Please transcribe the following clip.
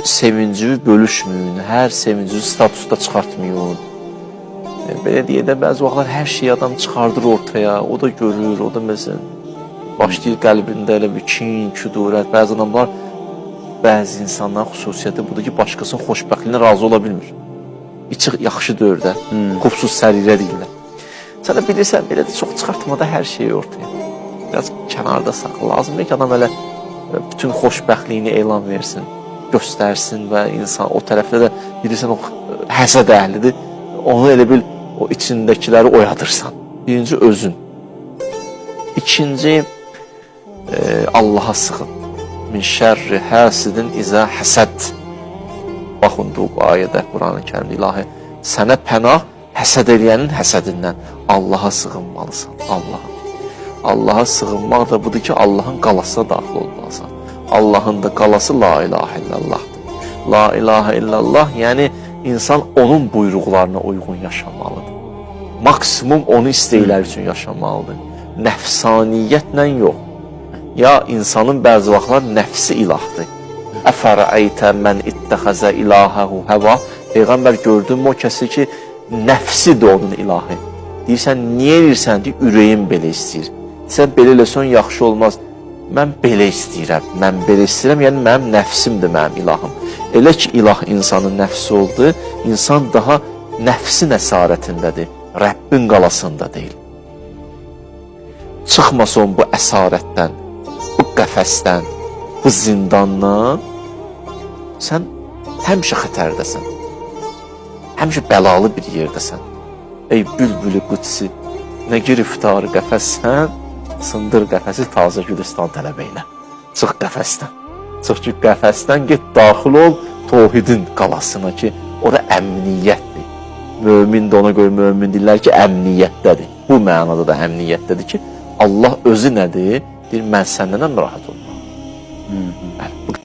sevincini bölüşməyin, hər sevincini statusda çıxartmayın. Belə deyə də bəzi vaxtlar hər şeyi adam çıxardır ortaya, o da görür, o da məsələn başlayır qəlbində elə bir kin, küdurət. Bəzi adamlar, bəzi insanların xüsusiyyəti budur ki, başqasının xoşbəxtliyinə razı ola bilmir. İçi yaxşı deyir də, qupsuz sərirə deyirlər. Sən də bilirsən, belə də çox çıxartmada hər şeyi ortaya. Biraz kənarda saxla. Lazımdır ki, adam elə bütün xoşbəxtliyini elan versin, göstərsin və insan o tərəfdə də bilirsən, o həsəd əhlidir. Onu elə bil, o içindəkiləri oyadırsan. Birinci, özün. İkinci, Allaha sığın. Min şərri həsidin izə həsəd. Baxın, bu ayədə Quran-ı Kərimdə ilahi. Sənə pənah həsəd eləyənin həsədindən Allaha sığınmalısan. Allaha sığınmaq da budur ki, Allahın qalasına daxil olmalısan. Allahın da qalası la ilahə illallahdır. La ilahə illallah, yəni insan onun buyruqlarına uyğun yaşamalıdır. Maksimum onu istəklər üçün yaşamalıdır. Nəfsaniyyətlə yox. Ya insanın bəzi vaxtlar nəfsi ilahdır. Əfərəytə mən ittəxəzə ilahəhu həva. Peyğəmbər gördün o kəsi ki, nəfsidir onun ilahı. Deyirsən, niyə deyirsən ki, ürəyim belə istəyir. Sən belə eləsən yaxşı olmaz. Mən belə istəyirəm, yəni mənim nəfsimdir mənim ilahım. Elə ki, ilah insanın nəfsi oldu, insan daha nəfsin əsarətindədir, Rəbbin qalasında deyil. Çıxmasın bu əsarətdən, bu qəfəsdən, bu zindandan, sən həmişə xətərdəsən, həmişə bəlalı bir yerdəsən. Ey bülbülü qüdsi, nə giriftarı qəfəssən, sındır qəfəsi tazə Gülüstan tələb eylə. Çıx qəfəsdən. Çıx ki, qəfəsdən get daxil ol Tohidin qalasına ki, orada əmniyyətdir. Mömin də ona görə mömin deyirlər ki, əmniyyətdədir. Bu mənada da əmniyyətdədir ki, Allah özü nədir? Deyir, mən səndən rahat